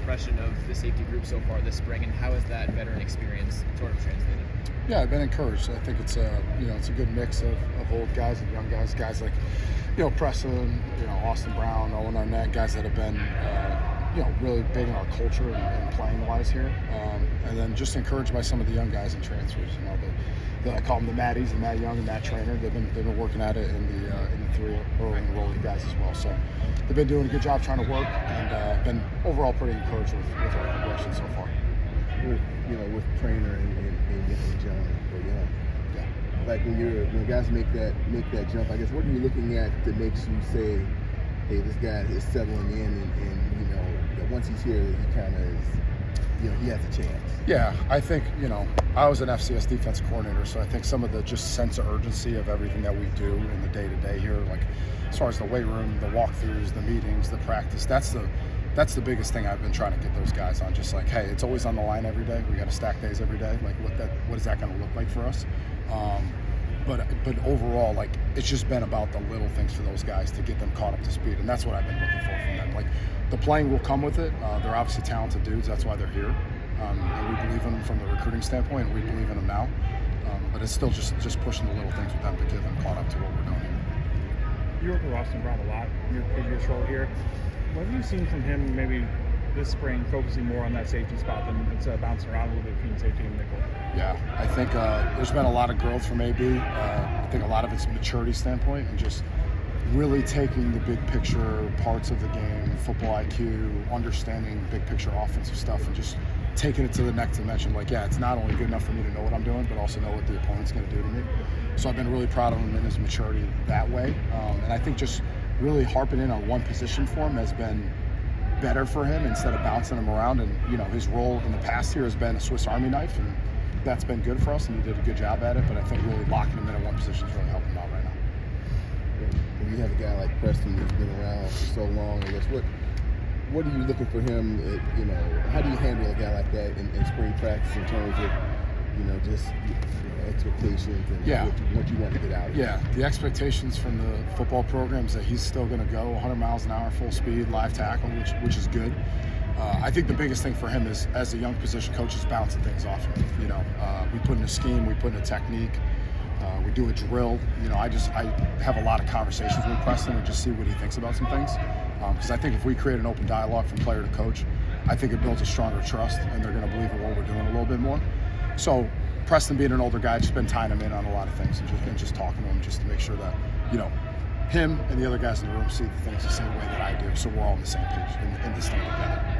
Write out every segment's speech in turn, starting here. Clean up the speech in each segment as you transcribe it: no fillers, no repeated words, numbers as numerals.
impression of the safety group so far this spring, and how has that veteran experience sort of translated? Yeah, I've been encouraged. I think it's it's a good mix of old guys and young guys like Preston, Austin Brown, Owen Arnett, guys that have been really big in our culture and playing wise here, and then just encouraged by some of the young guys and transfers. I call them the Matties and Matt Young and Matt Trainer. They've been working at it in the three early enrollee guys as well. So they've been doing a good job trying to work, and been overall pretty encouraged with our progression so far. With Trainer and John, yeah. Like when guys make that jump, I guess what are you looking at that makes you say, hey, this guy is settling in, and once he's here, he kind of is, he has a chance. Yeah, I think I was an FCS defensive coordinator, so I think some of the just sense of urgency of everything that we do in the day-to-day here, like as far as the weight room, the walkthroughs, the meetings, the practice, that's the biggest thing I've been trying to get those guys on. Just like, hey, it's always on the line every day. We got to stack days every day. Like, what is that going to look like for us? But overall, like, it's just been about the little things for those guys to get them caught up to speed, and that's what I've been looking for from them. Like, the playing will come with it. They're obviously talented dudes. That's why they're here, and we believe in them from the recruiting standpoint, and we believe in them now. But it's still just pushing the little things with them to get them caught up to what we're doing here. You work with Austin Brown a lot in your previous role here. What have you seen from him maybe this spring, focusing more on that safety spot than instead of bouncing around a little bit between safety and nickel? Yeah, I think there's been a lot of growth from AB. I think a lot of it's maturity standpoint and just really taking the big picture parts of the game, football IQ, understanding big picture offensive stuff, and just taking it to the next dimension. Like, yeah, it's not only good enough for me to know what I'm doing, but also know what the opponent's going to do to me. So I've been really proud of him in his maturity that way. And I think just really harping in on one position for him has been better for him instead of bouncing him around. And his role in the past here has been a Swiss Army knife, and that's been good for us, and he did a good job at it. But I think really locking him in at one position is really helping him out right now. When you have a guy like Preston who's been around for so long, I guess what are you looking for him? How do you handle a guy like that in spring practice in terms of just expectations and what you want to get out of him? Yeah, the expectations from the football program is that he's still going to go 100 miles an hour, full speed, live tackle, which is good. I think the biggest thing for him is, as a young position coach, is bouncing things off him. We put in a scheme, we put in a technique, we do a drill. I have a lot of conversations with Preston and just see what he thinks about some things. Because I think if we create an open dialogue from player to coach, I think it builds a stronger trust, and they're going to believe in what we're doing a little bit more. So Preston, being an older guy, just been tying him in on a lot of things and just talking to him just to make sure that him and the other guys in the room see the things the same way that I do, so we're all on the same page in this thing together.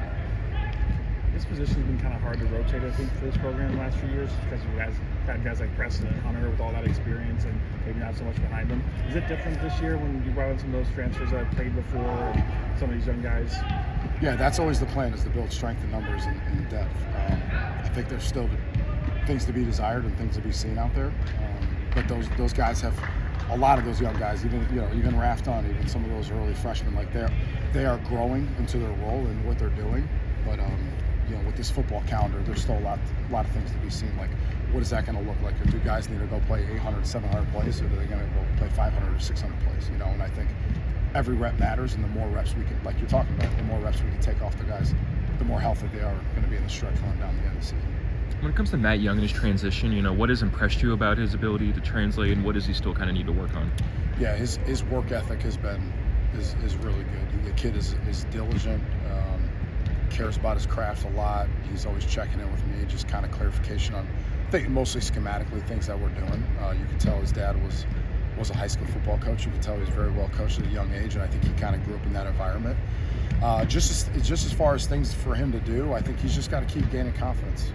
This position has been kind of hard to rotate, I think, for this program in the last few years, because you guys had guys like Preston and Hunter with all that experience and maybe not so much behind them. Is it different this year when you brought in some of those transfers that have played before and some of these young guys? Yeah, that's always the plan, is to build strength in numbers and depth. I think there's still things to be desired and things to be seen out there, but those guys have, a lot of those young guys, even Rafton, even some of those early freshmen, like they are growing into their role and what they're doing. But with this football calendar, there's still a lot of things to be seen. Like, what is that going to look like? Or do guys need to go play 800, 700 plays, or are they going to go play 500 or 600 plays? And I think every rep matters, and the more reps we can, like you're talking about, the more reps we can take off the guys, the more healthy they are going to be in the stretch run down the end of the season. When it comes to Matt Young and his transition, what has impressed you about his ability to translate, and what does he still kind of need to work on? Yeah, his work ethic is really good. The kid is diligent, cares about his craft a lot. He's always checking in with me, just kind of clarification on, I think mostly schematically, things that we're doing. You can tell his dad was a high school football coach. You can tell he was very well coached at a young age, and I think he kind of grew up in that environment. Just as far as things for him to do, I think he's just got to keep gaining confidence.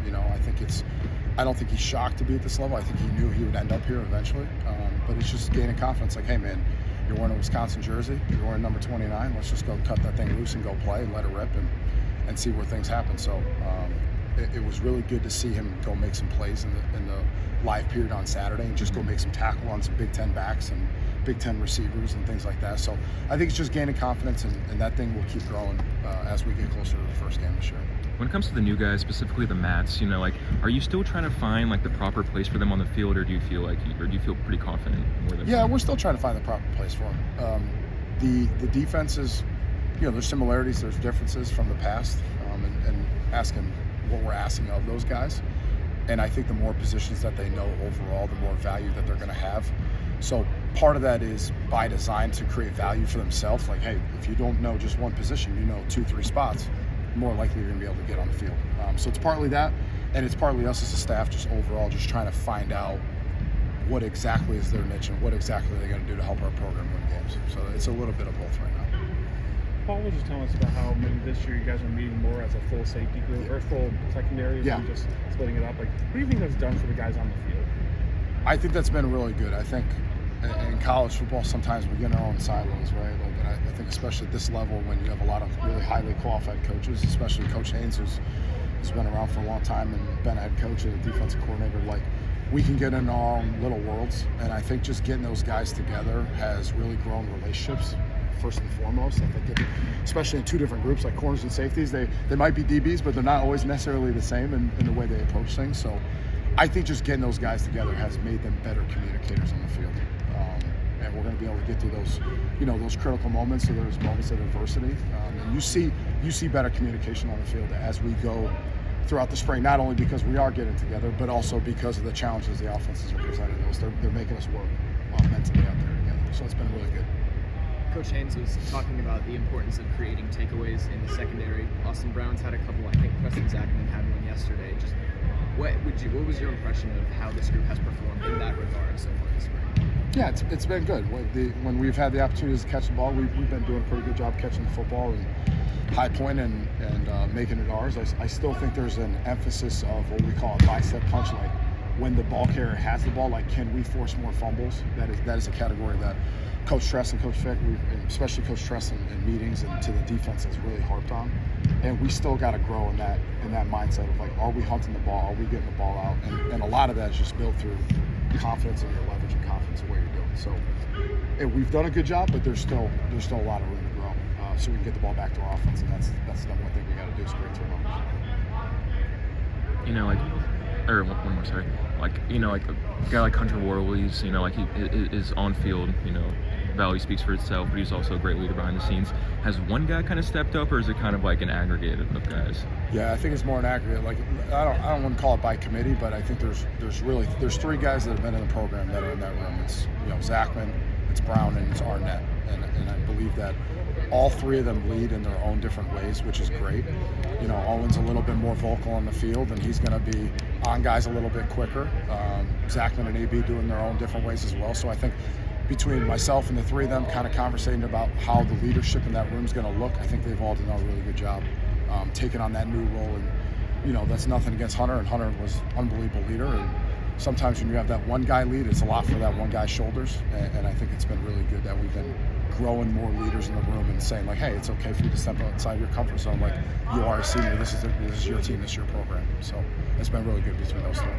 I don't think he's shocked to be at this level. I think he knew he would end up here eventually, but it's just gaining confidence. Like, hey man, you're wearing a Wisconsin jersey, you're wearing number 29. Let's just go cut that thing loose and go play and let it rip and see where things happen. So it was really good to see him go make some plays in the live period on Saturday and just go make some tackle on some Big Ten backs and Big Ten receivers and things like that. So I think it's just gaining confidence, and that thing will keep growing as we get closer to the first game this year. When it comes to the new guys, specifically the Mats, are you still trying to find the proper place for them on the field, or do you feel pretty confident where they're Yeah, we're still trying to find the proper place for them. The defenses, there's similarities, there's differences from the past, asking what we're asking of those guys. And I think the more positions that they know overall, the more value that they're going to have. So part of that is by design to create value for themselves. Like, hey, if you don't know just one position, you know 2-3 spots, more likely you're going to be able to get on the field. So it's partly that, and it's partly us as a staff just overall just trying to find out what exactly is their niche and what exactly they're going to do to help our program win games. So it's a little bit of both right now. Paul was just telling us about how maybe this year you guys are meeting more as a full safety group or full secondary than just splitting it up. Like, what do you think that's done for the guys on the field? I think that's been really good. I think in college football sometimes we get in our own silos, right? Like, and I think especially at this level when you have a lot of really highly qualified coaches, especially Coach Haynes, who's been around for a long time and been a head coach and a defensive coordinator, like, we can get in our own little worlds. And I think just getting those guys together has really grown relationships. First and foremost, I think especially in two different groups like corners and safeties, they might be DBs, but they're not always necessarily the same in the way they approach things. So I think just getting those guys together has made them better communicators on the field. And we're going to be able to get through those, those critical moments or those moments of adversity. And you see better communication on the field as we go throughout the spring, not only because we are getting together, but also because of the challenges the offenses are presenting us. They're making us work mentally out there together. So it's been really good. Coach Haynes was talking about the importance of creating takeaways in the secondary. Austin Brown's had a couple. I think Preston Zachman had one yesterday. Just what was your impression of how this group has performed in that regard so far this spring? Yeah, it's been good. When we've had the opportunities to catch the ball, we've been doing a pretty good job catching the football and high point and making it ours. I still think there's an emphasis of what we call a bicep punch, like when the ball carrier has the ball, like can we force more fumbles? That is a category that Coach Tress and Coach Fick, especially Coach Tress in meetings and to the defense, has really harped on. And we still got to grow in that mindset of like, are we hunting the ball? Are we getting the ball out? And a lot of that is just built through confidence in your leverage and confidence in what you're doing. So we've done a good job, but there's still a lot of room to grow. So we can get the ball back to our offense, and that's the number one thing we got to do is create turnovers. One more, sorry. Like a guy like Hunter Worley's, like he is on field, value speaks for itself, but he's also a great leader behind the scenes. Has one guy kind of stepped up, or is it kind of like an aggregate of guys? Yeah, I think it's more an aggregate. Like I don't want to call it by committee, but I think there's three guys that have been in the program that are in that room. It's Zachman, it's Brown, and it's Arnett, and I believe that all three of them lead in their own different ways, which is great. Owen's a little bit more vocal on the field, and he's going to be on guys a little bit quicker. Zachman and AB doing their own different ways as well. So I think between myself and the three of them kind of conversating about how the leadership in that room is going to look, I think they've all done a really good job taking on that new role. And, that's nothing against Hunter, and Hunter was an unbelievable leader. And sometimes when you have that one guy lead, it's a lot for that one guy's shoulders. And I think it's been really good that we've been growing more leaders in the room and saying like, hey, it's okay for you to step outside your comfort zone. Like, you are a senior, this is your team, this is your program. So it's been really good between those three.